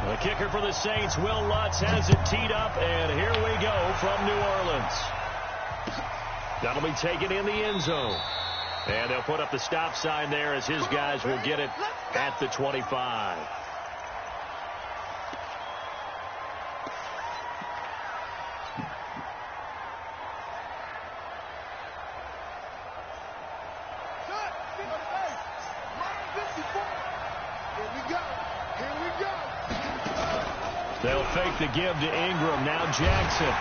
The kicker for the Saints, Will Lutz, has it teed up, and here we go from New Orleans. That'll be taken in the end zone. And they'll put up the stop sign there as his guys will get it at the 25. They'll fake the give to Ingram. Now Jackson.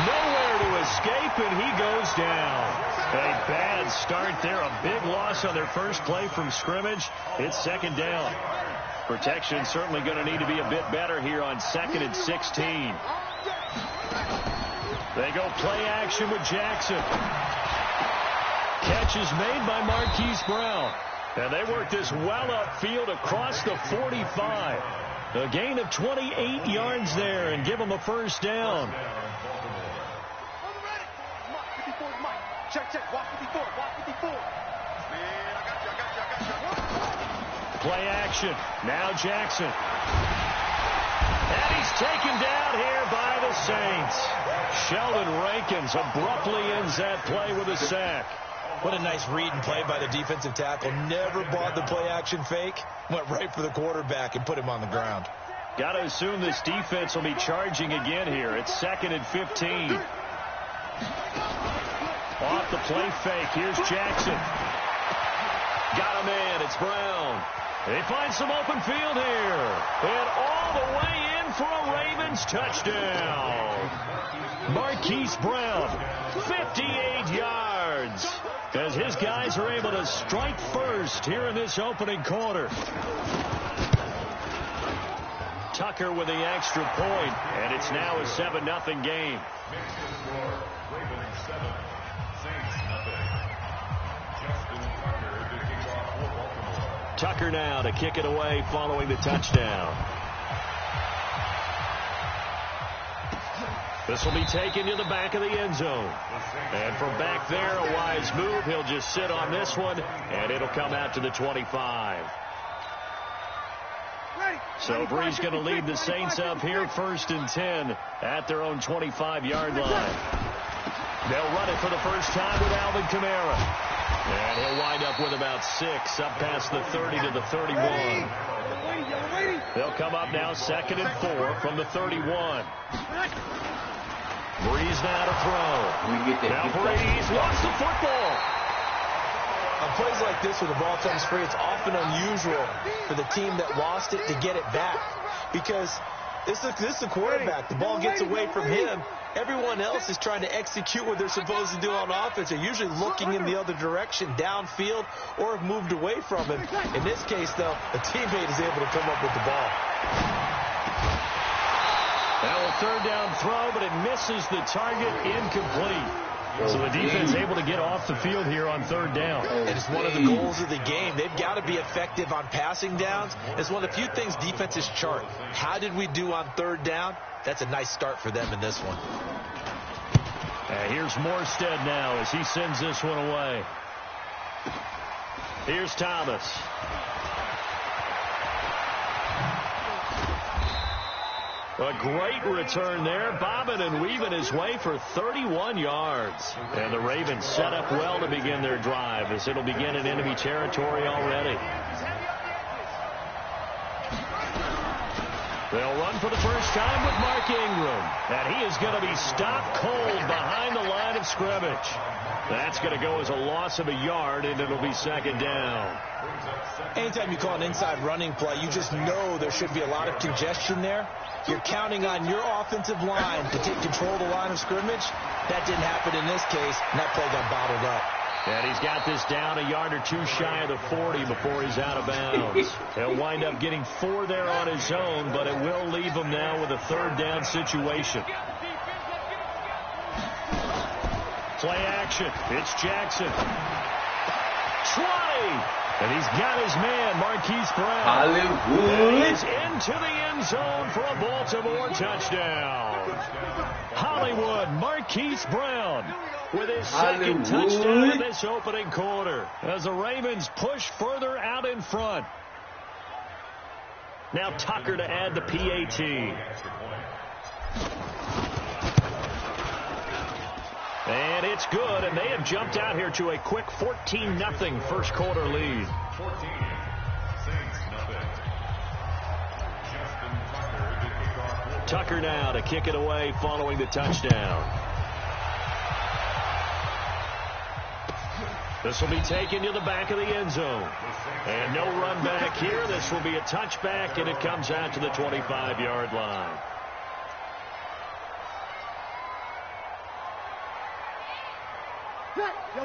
Nowhere to escape, and he goes down. A bad start there. A big loss on their first play from scrimmage. It's second down. Protection certainly going to need to be a bit better here on 2nd and 16. They go play action with Jackson. Catch is made by Marquise Brown. And they work this well upfield across the 45. A gain of 28 yards there and give them a first down. Play action. Now Jackson. And he's taken down here by the Saints. Sheldon Rankins abruptly ends that play with a sack. What a nice read and play by the defensive tackle. Never bought the play-action fake. Went right for the quarterback and put him on the ground. Got to assume this defense will be charging again here. It's 2nd and 15. Off the play fake. Here's Jackson. Got him in. It's Brown. They find some open field here. And all the way in for a Ravens touchdown. Marquise Brown, 58 yards. As his guys are able to strike first here in this opening quarter. Tucker with the extra point, and it's now a 7-0 game. Tucker now to kick it away following the touchdown. This will be taken to the back of the end zone. And from back there, a wise move. He'll just sit on this one, and it'll come out to the 25. So Bree's going to lead the Saints up here 1st and 10 at their own 25-yard line. They'll run it for the first time with Alvin Kamara. And he'll wind up with about 6 up past the 30 to the 31. They'll come up now 2nd and 4 from the 31. Breeze now to throw. Now Brady's lost the football. On plays like this where the ball comes free, it's often unusual for the team that lost it to get it back. Because this is the quarterback. The ball gets away from him. Everyone else is trying to execute what they're supposed to do on offense. They're usually looking in the other direction, downfield, or have moved away from him. In this case, though, a teammate is able to come up with the ball. Now a 3rd down throw, but it misses the target, incomplete. So the defense able to get off the field here on 3rd down. And it's one of the goals of the game. They've got to be effective on passing downs. It's one of the few things defenses chart. How did we do on 3rd down? That's a nice start for them in this one. And here's Morstead now as he sends this one away. Here's Thomas. A great return there, bobbing and weaving his way for 31 yards. And the Ravens set up well to begin their drive as it'll begin in enemy territory already. They'll run for the first time with Mark Ingram. And he is going to be stopped cold behind the line of scrimmage. That's going to go as a loss of a yard, and it'll be 2nd down. Anytime you call an inside running play, you just know there should be a lot of congestion there. You're counting on your offensive line to take control of the line of scrimmage. That didn't happen in this case, and that play got bottled up. And he's got this down a yard or 2 shy of the 40 before he's out of bounds. He'll wind up getting 4 there on his own, but it will leave him now with a 3rd down situation. Play action. It's Jackson. 20. And he's got his man, Marquise Brown. Hollywood. And he's into the end zone for a Baltimore touchdown. Hollywood, Marquise Brown with his second touchdown in this opening quarter as the Ravens push further out in front. Now Tucker to add the PAT. And it's good, and they have jumped out here to a quick 14-0 first quarter lead. Tucker now to kick it away following the touchdown. This will be taken to the back of the end zone. And no run back here. This will be a touchback, and it comes out to the 25-yard line.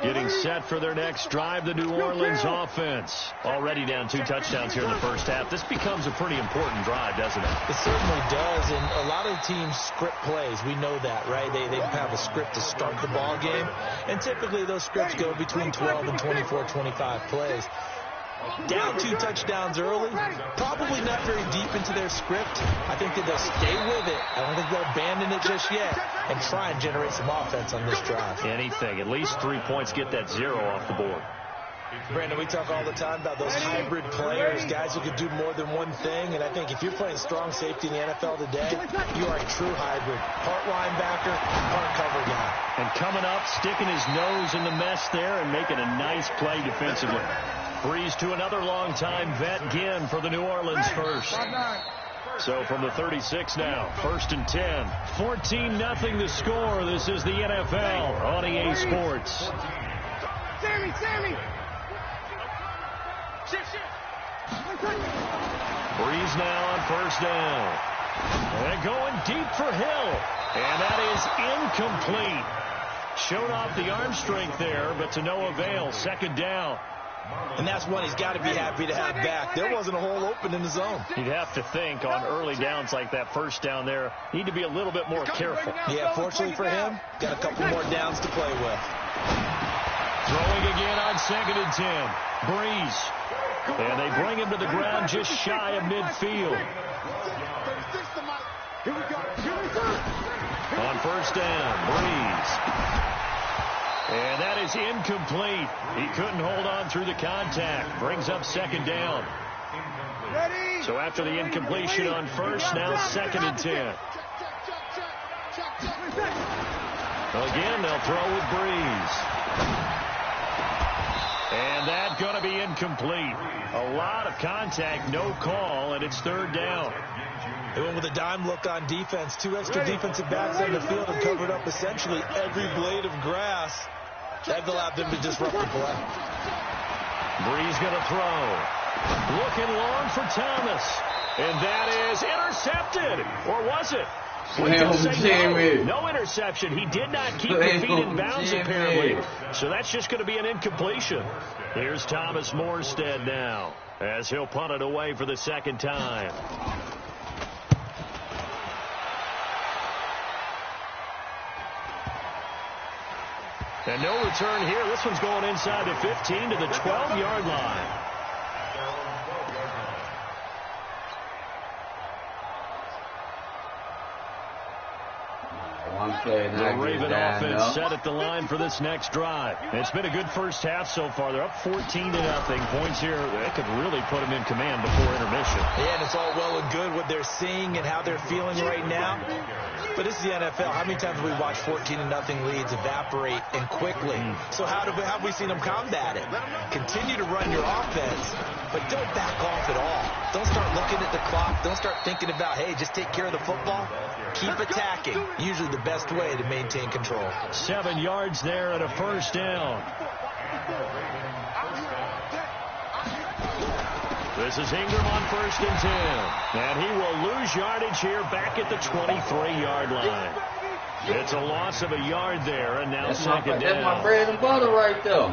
Getting set for their next drive, the New Orleans offense. Already down 2 touchdowns here in the first half. This becomes a pretty important drive, doesn't it? It certainly does, and a lot of teams script plays. We know that, right? They have a script to start the ball game, and typically those scripts go between 12 and 24, 25 plays. Down 2 touchdowns early, probably not very deep into their script. I think that they'll stay with it. I don't think they'll abandon it just yet and try and generate some offense on this drive. Anything. At least 3 points, get that 0 off the board. Brandon, we talk all the time about those hybrid players, guys who can do more than one thing, and I think if you're playing strong safety in the NFL today, you are a true hybrid. Part linebacker, part cover guy. And coming up, sticking his nose in the mess there and making a nice play defensively. Breeze to another long-time vet, Ginn, for the New Orleans first. So from the 36 now, 1st and 10. 14-0 the score. This is the NFL on EA Sports. Sammy! Breeze now on 1st down. And going deep for Hill. And that is incomplete. Showed off the arm strength there, but to no avail. 2nd down. And that's one he's got to be happy to have back. There wasn't a hole open in the zone. You'd have to think on early downs like that 1st down there, need to be a little bit more careful. Yeah, fortunately for him, got a couple more downs to play with. Throwing again on 2nd and 10. Breeze. And they bring him to the ground just shy of midfield. On 1st down, Breeze. And that is incomplete. He couldn't hold on through the contact. Brings up 2nd down. So after the incompletion on 1st, now 2nd and 10. Again, they'll throw with Breeze. And that's going to be incomplete. A lot of contact, no call, and it's 3rd down. They went with a dime look on defense. 2 extra defensive backs on the field and covered up essentially every blade of grass. That allowed them to disrupt the play. Breeze going to throw. Looking long for Thomas. And that is intercepted. Or was it? No interception. He did not keep the feet in bounds, apparently. So that's just going to be an incompletion. Here's Thomas Morstead now, as he'll punt it away for the 2nd time. And no return here. This one's going inside the 15 to the 12-yard line. The Raven offense set at the line for this next drive. It's been a good first half so far. They're up 14-0. Points here, they could really put them in command before intermission. Yeah, and it's all well and good what they're seeing and how they're feeling right now. But this is the NFL. How many times have we watched 14-0 leads evaporate and quickly? So how have we seen them combat it? Continue to run your offense, but don't back off at all. Don't start looking at the clock. Don't start thinking about, hey, just take care of the football. Keep attacking. Usually the best way to maintain control. 7 yards there and a 1st down. This is Ingram on 1st and 10. And he will lose yardage here back at the 23-yard line. It's a loss of a yard there, and now 2nd down. That's my bread and butter right there.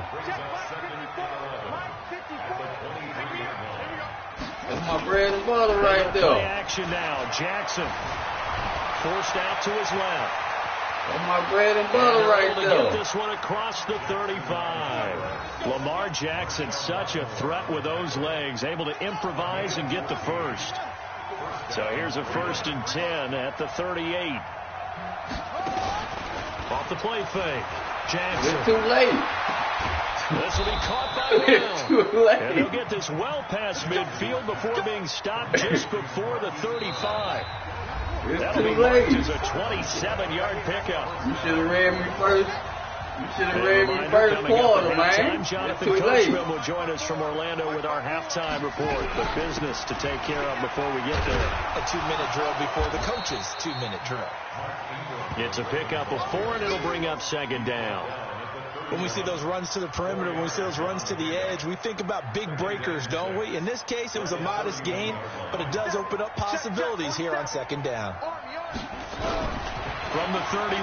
That's my bread and butter right there. Play action now. Jackson forced out to his left. That's my bread and butter right there. To get this one across the 35. Lamar Jackson, such a threat with those legs, able to improvise and get the first. So here's a 1st and 10 at the 38. Off the play fake. Jackson. It's too late. This will be caught by It's too Brown. late. And he'll get this well past midfield before being stopped just before the 35. It's That'll too be marked late. as a 27-yard pickup. You should have read me first. You should have read me Reminder, first coming up quarter, at man. halftime, It's Jonathan too late. Coachman will join us from Orlando with our halftime report. The business to take care of before we get there. A 2-minute drill before the coach's 2-minute drill. It's a pickup of 4, and it'll bring up second down. When we see those runs to the perimeter, when we see those runs to the edge, we think about big breakers, don't we? In this case, it was a modest gain, but it does open up possibilities here on second down. From the 31,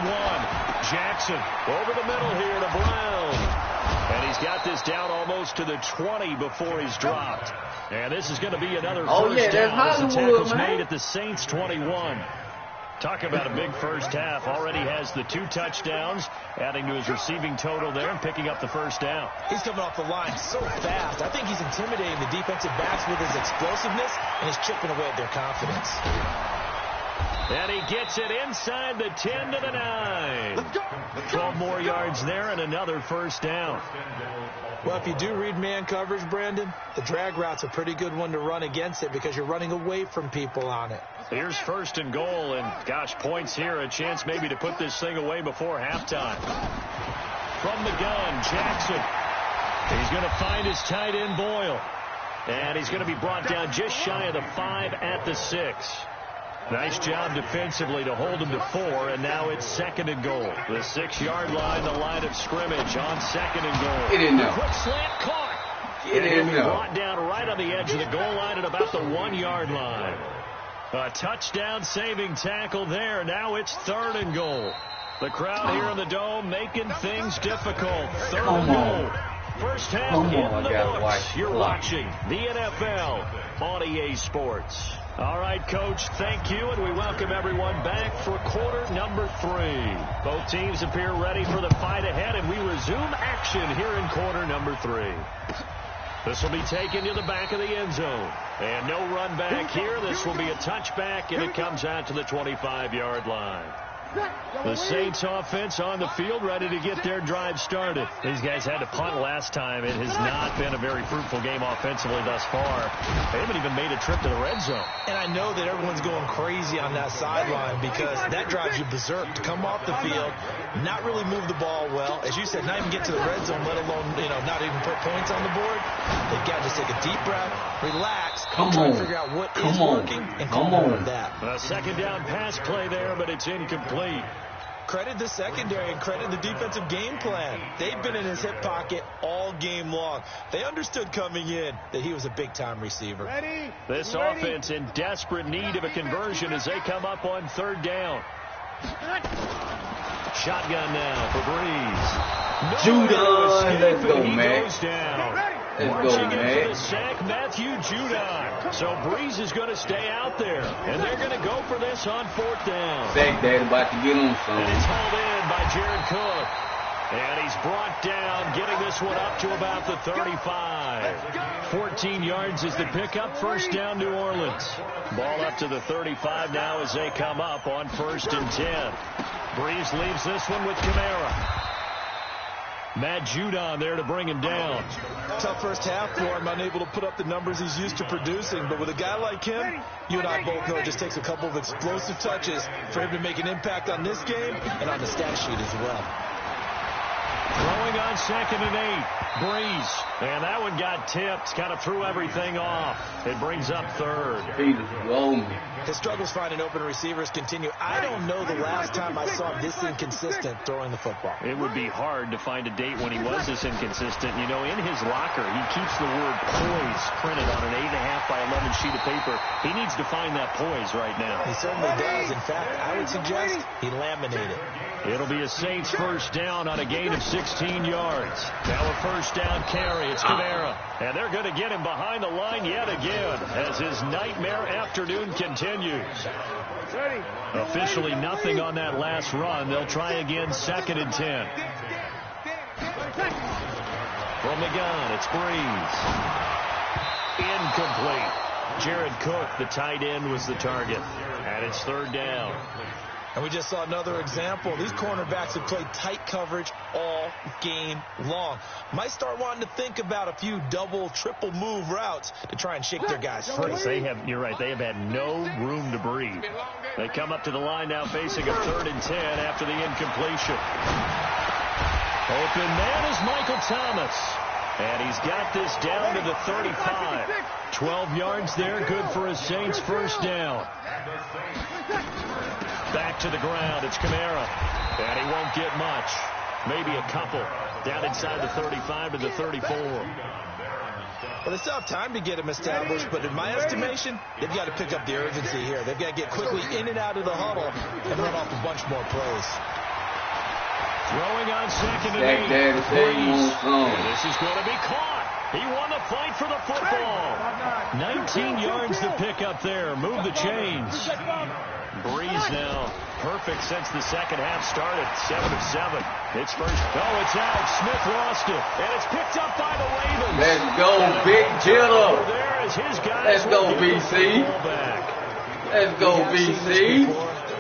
Jackson over the middle here to Brown. And he's got this down almost to the 20 before he's dropped. And this is going to be another first down as the tackle's made at the Saints 21. Talk about a big first half. Already has the 2 touchdowns, adding to his receiving total there and picking up the first down. He's coming off the line so fast. I think he's intimidating the defensive backs with his explosiveness, and he's chipping away at their confidence. And he gets it inside the 10 to the 9. 12 more yards there and another first down. Well, if you do read man coverage, Brandon, the drag route's a pretty good one to run against it because you're running away from people on it. Here's first and goal, and gosh, points here, a chance maybe to put this thing away before halftime. From the gun, Jackson. He's going to find his tight end, Boyle. And he's going to be brought down just shy of the 5 at the 6. Nice job defensively to hold him to 4, and now it's second and goal. The 6-yard line, the line of scrimmage on second and goal. Get in there. Quick slant caught. Get and in he'll be there. brought down right on the edge of the goal line at about the 1-yard line. A touchdown-saving tackle there. Now it's third and goal. The crowd here in the Dome making things difficult. Third and goal. First half in the books. You're watching the NFL on EA Sports. All right, Coach, thank you, and we welcome everyone back for quarter number 3. Both teams appear ready for the fight ahead, and we resume action here in quarter number 3. This will be taken to the back of the end zone. And no run back here. This will be a touchback, and it comes out to the 25-yard line. The Saints offense on the field, ready to get their drive started. These guys had to punt last time. It has not been a very fruitful game offensively thus far. They haven't even made a trip to the red zone. And I know that everyone's going crazy on that sideline because that drives you berserk to come off the field, not really move the ball well. As you said, not even get to the red zone, let alone, not even put points on the board. They've got to just take a deep breath, relax, and try to figure out what is working and come on with that. A second down pass play there, but it's incomplete. Credit the secondary and credit the defensive game plan. They've been in his hip pocket all game long. They understood coming in that he was a big-time receiver. This offense in desperate need of a conversion as they come up on third down. Shotgun now for Breeze. Judon, let's go, he man. goes down. Let's go, Marching in man. for the sack, Matthew Judon. So Breeze is going to stay out there, and they're going to go for this on fourth down. Sack Dad about to get on And something. it's hauled in by Jared Cook. And he's brought down, getting this one up to about the 35. 14 yards is the pickup. First down, New Orleans. Ball up to the 35 now as they come up on 1st and 10. Breeze leaves this one with Kamara. Matt Judon there to bring him down. Tough first half for him, unable to put up the numbers he's used to producing. But with a guy like him, you and I both know it just takes a couple of explosive touches for him to make an impact on this game and on the stat sheet as well. Throwing on 2nd and 8. Breeze. And that one got tipped. Kind of threw everything off. It brings up 3rd. His struggles finding open receivers continue. I don't know the last time I saw him this inconsistent throwing the football. It would be hard to find a date when he was this inconsistent. You know, in his locker, he keeps the word poise printed on an 8.5 by 11 sheet of paper. He needs to find that poise right now. He certainly does. In fact, I would suggest he laminate it. It'll be a Saints first down on a gain of 16 yards. Now a first down carry. It's Kamara. And they're going to get him behind the line yet again as his nightmare afternoon continues. Officially nothing on that last run. They'll try again 2nd and 10. From the gun, it's Breeze. Incomplete. Jared Cook, the tight end, was the target. And it's 3rd down. And we just saw another example. These cornerbacks have played tight coverage all game long. Might start wanting to think about a few double, triple move routes to try and shake their guys free. You're right, they have had no room to breathe. They come up to the line now facing a 3rd and 10 after the incompletion. Open man is Michael Thomas. And he's got this down to the 35. 12 yards there, good for a Saints first down. Back to the ground, it's Kamara. And he won't get much. Maybe a couple. Down inside the 35 to the 34. Well, they still have time to get him established, but in my estimation, they've got to pick up the urgency here. They've got to get quickly in and out of the huddle and run off a bunch more plays. Throwing on 2nd and 8. This is going to be caught. He won the fight for the football. 19 yards to pick up there. Move the chains. Breeze now. Perfect since the second half started. 7 of 7. It's first. Oh, it's out. Smith lost it. And it's picked up by the Ravens. Let's go, Big Jitter. There is his guys. Let's go, BC. Let's go, BC.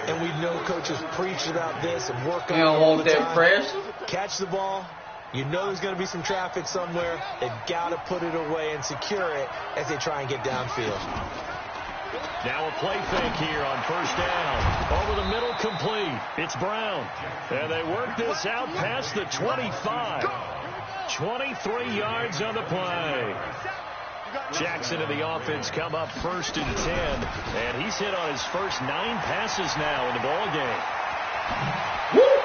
And we know coaches preach about this and work on it. You don't want that press. Catch the ball. You know there's going to be some traffic somewhere. They've got to put it away and secure it as they try and get downfield. Now a play fake here on first down. Over the middle, complete. It's Brown. And they work this out past the 25. 23 yards on the play. Jackson and the offense come up 1st and 10. And he's hit on his first 9 passes now in the ball game. Woo!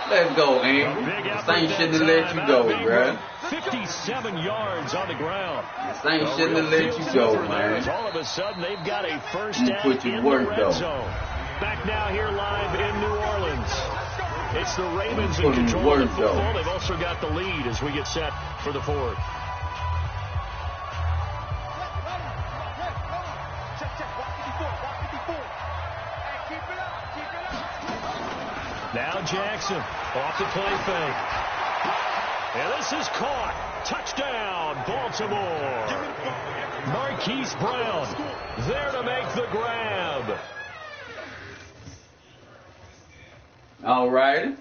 Let's go, Angry. Saints shouldn't have let you go, bro. 57 yards on the ground. Saints shouldn't have let you go, man. All of a sudden, they've got a first down put your in work, the red though. zone. Back now here live in New Orleans. It's the Ravens in Put in control of the work, football. though. They've also got the lead as we get set for the 4th. Now Jackson off the play fake. And this is caught. Touchdown, Baltimore. Marquise Brown there to make the grab. All right.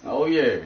Oh, yeah.